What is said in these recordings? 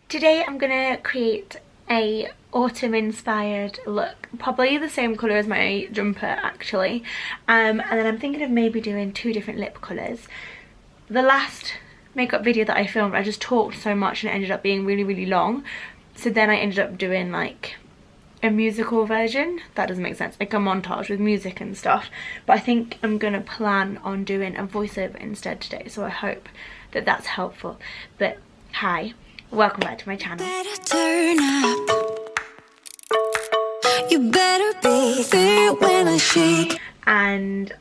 Today I'm gonna create a autumn inspired look, probably the same colour as my jumper actually, and then I'm thinking of maybe doing two different lip colours. The last makeup video that I filmed, I just talked so much and it ended up being really long, so then I ended up doing like a musical version. That doesn't make sense, like a montage with music and stuff, but I think I'm gonna plan on doing a voiceover instead today, so I hope that that's helpful. But hi, welcome back to my channel. Better turn up. You better be there when I shake. And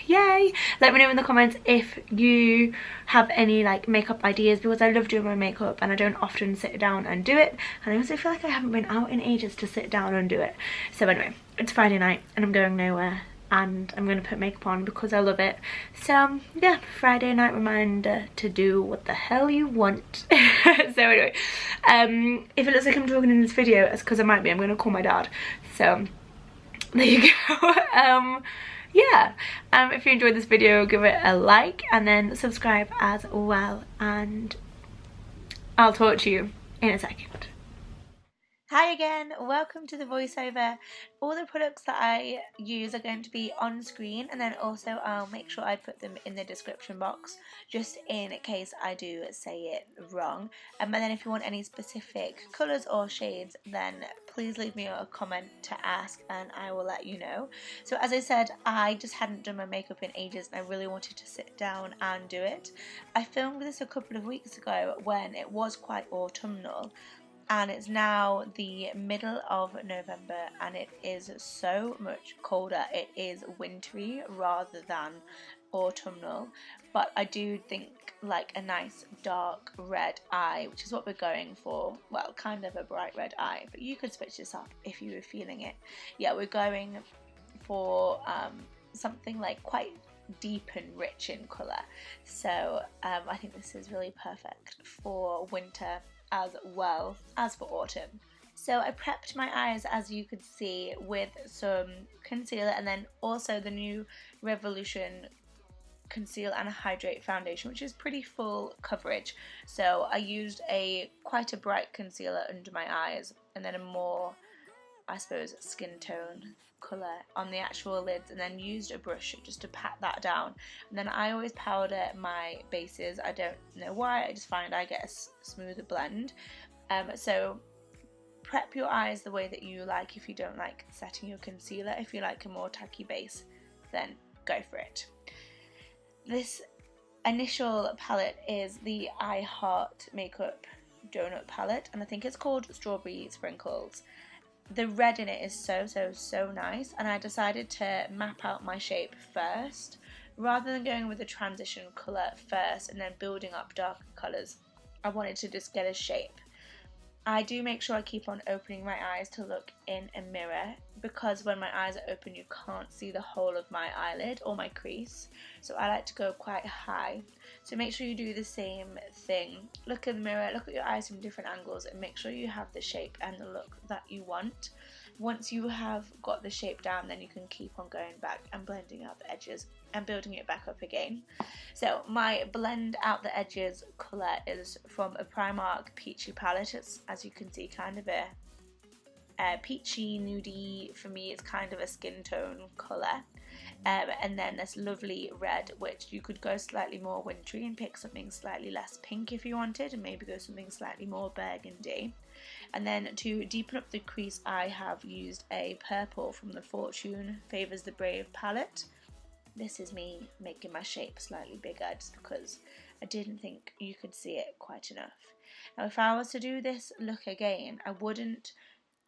yay, let me know in the comments if you have any like makeup ideas, because I love doing my makeup and I don't often sit down and do it, and I also feel like I haven't been out in ages to sit down and do it. So anyway, it's Friday night and I'm going nowhere and I'm going to put makeup on because I love it. So yeah, Friday night reminder to do what the hell you want. So anyway, if it looks like I'm talking in this video, it's because I might be. I'm going to call my dad. So there you go. Yeah, if you enjoyed this video, give it a like and then subscribe as well, and I'll talk to you in a second. Hi again, welcome to the voiceover. All the products that I use are going to be on screen, and then also I'll make sure I put them in the description box just in case I do say it wrong. And then if you want any specific colours or shades, then please leave me a comment to ask and I will let you know. So as I said, I just hadn't done my makeup in ages and I really wanted to sit down and do it. I filmed this a couple of weeks ago when it was quite autumnal, and it's now the middle of November and it is so much colder. It is wintry rather than autumnal, but I do think like a nice dark red eye, which is what we're going for. Well, kind of a bright red eye, but you could switch this up if you were feeling it. Yeah, we're going for something like quite deep and rich in colour. So I think this is really perfect for winter as well as for autumn. So I prepped my eyes, as you could see, with some concealer and then also the new Revolution Conceal and Hydrate foundation, which is pretty full coverage. So I used quite a bright concealer under my eyes and then a more, I suppose, skin tone colour on the actual lids, and then used a brush just to pat that down. And then I always powder my bases. I don't know why, I just find I get a smoother blend. So prep your eyes the way that you like. If you don't like setting your concealer, if you like a more tacky base, then go for it. This initial palette is the I Heart Makeup Donut palette, and I think it's called Strawberry Sprinkles. The red in it is so nice, and I decided to map out my shape first rather than going with the transition colour first and then building up darker colours. I wanted to just get a shape. I do make sure I keep on opening my eyes to look in a mirror, because when my eyes are open you can't see the whole of my eyelid or my crease, so I like to go quite high. So make sure you do the same thing. Look in the mirror, look at your eyes from different angles and make sure you have the shape and the look that you want. Once you have got the shape down, then you can keep on going back and blending out the edges and building it back up again. So my blend out the edges colour is from a Primark Peachy palette. It's, as you can see, kind of a peachy, nudie. For me, it's kind of a skin tone colour. And then this lovely red, which you could go slightly more wintry and pick something slightly less pink if you wanted, and maybe go something slightly more burgundy. And then to deepen up the crease, I have used a purple from the Fortune Favours the Brave palette. This is me making my shape slightly bigger just because I didn't think you could see it quite enough. Now if I was to do this look again, I wouldn't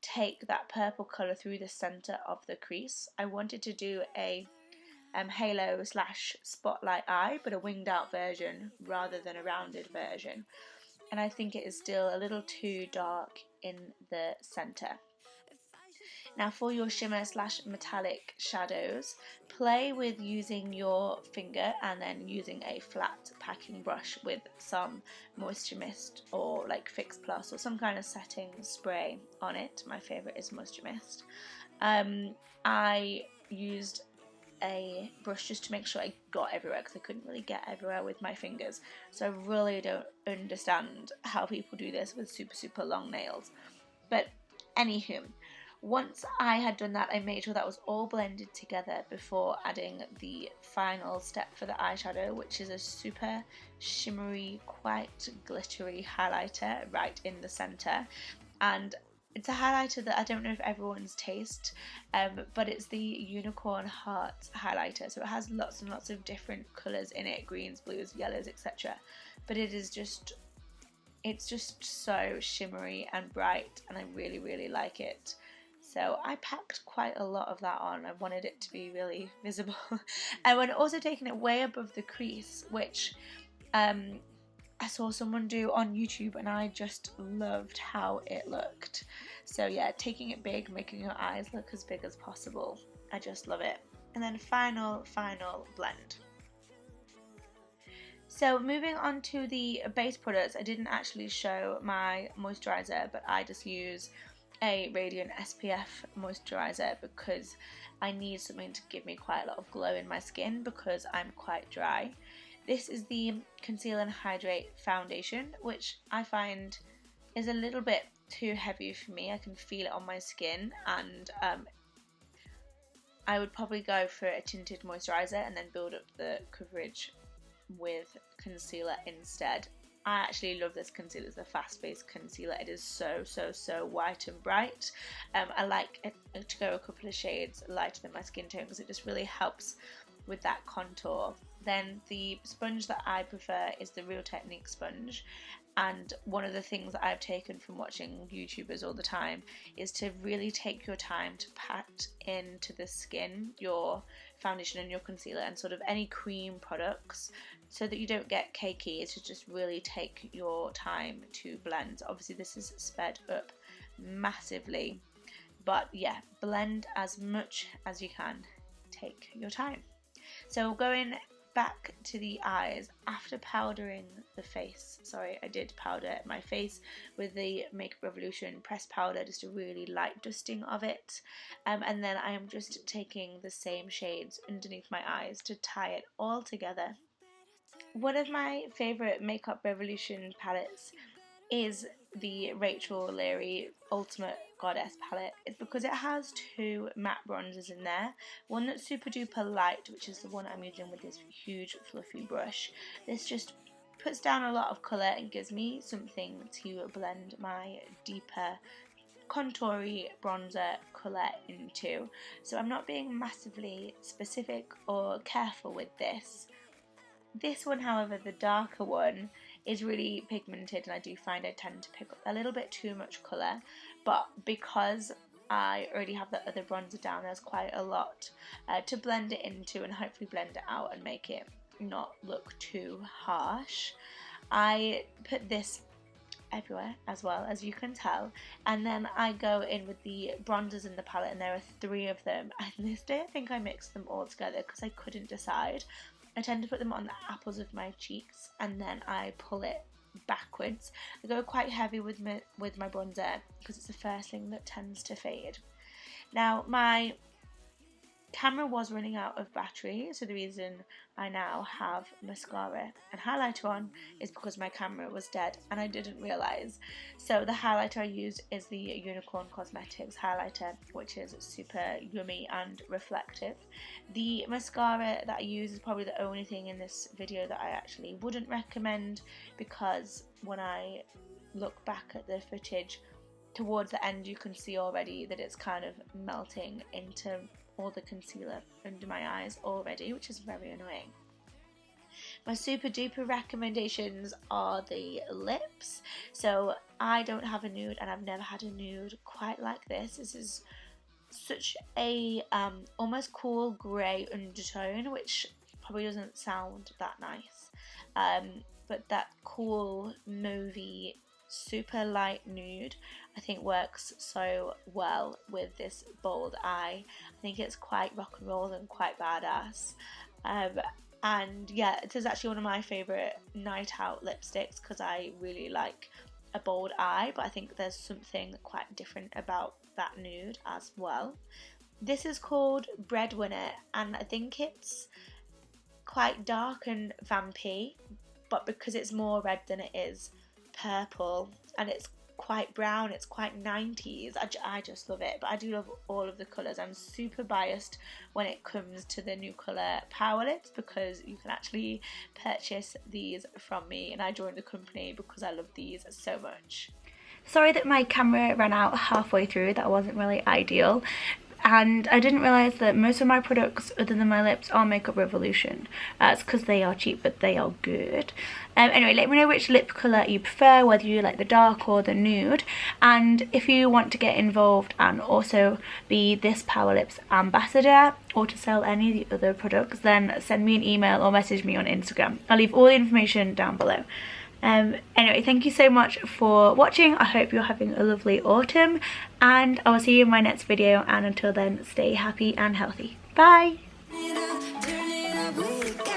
take that purple colour through the centre of the crease. I wanted to do a halo / spotlight eye, but a winged out version rather than a rounded version. And I think it is still a little too dark in the centre. Now for your shimmer / metallic shadows, play with using your finger and then using a flat packing brush with some moisture mist or like Fix Plus or some kind of setting spray on it. My favourite is moisture mist. I used a brush just to make sure I got everywhere, because I couldn't really get everywhere with my fingers. So I really don't understand how people do this with super long nails. But anywho, once I had done that, I made sure that was all blended together before adding the final step for the eyeshadow, which is a super shimmery, quite glittery highlighter right in the centre. And it's a highlighter that I don't know if everyone's taste, but it's the Unicorn Heart highlighter. So it has lots and lots of different colours in it, greens, blues, yellows, etc. But it's just so shimmery and bright, and I really like it. So I packed quite a lot of that on. I wanted it to be really visible. And when also taking it way above the crease, which I saw someone do on YouTube, and I just loved how it looked. So yeah, taking it big, making your eyes look as big as possible. I just love it. And then final blend. So moving on to the base products, I didn't actually show my moisturiser, but I just use a Radiant SPF moisturiser because I need something to give me quite a lot of glow in my skin because I'm quite dry. This is the Conceal and Hydrate foundation, which I find is a little bit too heavy for me. I can feel it on my skin, and I would probably go for a tinted moisturiser and then build up the coverage with concealer instead. I actually love this concealer. It's a fast-based concealer. It is so white and bright. I like it to go a couple of shades lighter than my skin tone because it just really helps with that contour. Then the sponge that I prefer is the Real Technique sponge, and one of the things that I've taken from watching YouTubers all the time is to really take your time to pat into the skin your foundation and your concealer and sort of any cream products so that you don't get cakey. It's to just really take your time to blend. Obviously this is sped up massively, but yeah, blend as much as you can. Take your time. So going back to the eyes, after powdering the face, sorry, I did powder my face with the Makeup Revolution pressed powder, just a really light dusting of it, and then I am just taking the same shades underneath my eyes to tie it all together. One of my favourite Makeup Revolution palettes is the Rachel Leary Ultimate Goddess palette. It's because it has two matte bronzers in there. One that's super duper light, which is the one I'm using with this huge fluffy brush. This just puts down a lot of colour and gives me something to blend my deeper contoury bronzer colour into. So I'm not being massively specific or careful with this. This one, however, the darker one, is really pigmented, and I do find I tend to pick up a little bit too much colour, but because I already have the other bronzer down, there's quite a lot to blend it into and hopefully blend it out and make it not look too harsh. I put this everywhere as well, as you can tell, and then I go in with the bronzers in the palette, and there are 3 of them, and this day I think I mixed them all together because I couldn't decide. I tend to put them on the apples of my cheeks and then I pull it backwards. I go quite heavy with my bronzer because it's the first thing that tends to fade. Now my camera was running out of battery, so the reason I now have mascara and highlighter on is because my camera was dead and I didn't realise. So the highlighter I used is the Unicorn Cosmetics highlighter, which is super yummy and reflective. The mascara that I use is probably the only thing in this video that I actually wouldn't recommend, because when I look back at the footage towards the end you can see already that it's kind of melting into all the concealer under my eyes already, which is very annoying. My super duper recommendations are the lips. So I don't have a nude, and I've never had a nude quite like this. This is such a almost cool grey undertone, which probably doesn't sound that nice, but that cool mauvey super light nude I think works so well with this bold eye. I think it's quite rock and roll and quite badass, and yeah, it is actually one of my favourite night out lipsticks because I really like a bold eye, but I think there's something quite different about that nude as well. This is called Breadwinner, and I think it's quite dark and vampy, but because it's more red than it is purple, and it's quite brown, it's quite 90s. I just love it, but I do love all of the colours. I'm super biased when it comes to the Nucolour POWERLIPS because you can actually purchase these from me, and I joined the company because I love these so much. Sorry that my camera ran out halfway through, that wasn't really ideal. And I didn't realise that most of my products other than my lips are Makeup Revolution. It's because they are cheap, but they are good. Anyway, let me know which lip colour you prefer, whether you like the dark or the nude. And if you want to get involved and also be this POWERLIPS ambassador or to sell any of the other products, then send me an email or message me on Instagram. I'll leave all the information down below. Anyway, thank you so much for watching. I hope you're having a lovely autumn, and I will see you in my next video, and until then, stay happy and healthy. Bye! Turn it up, we got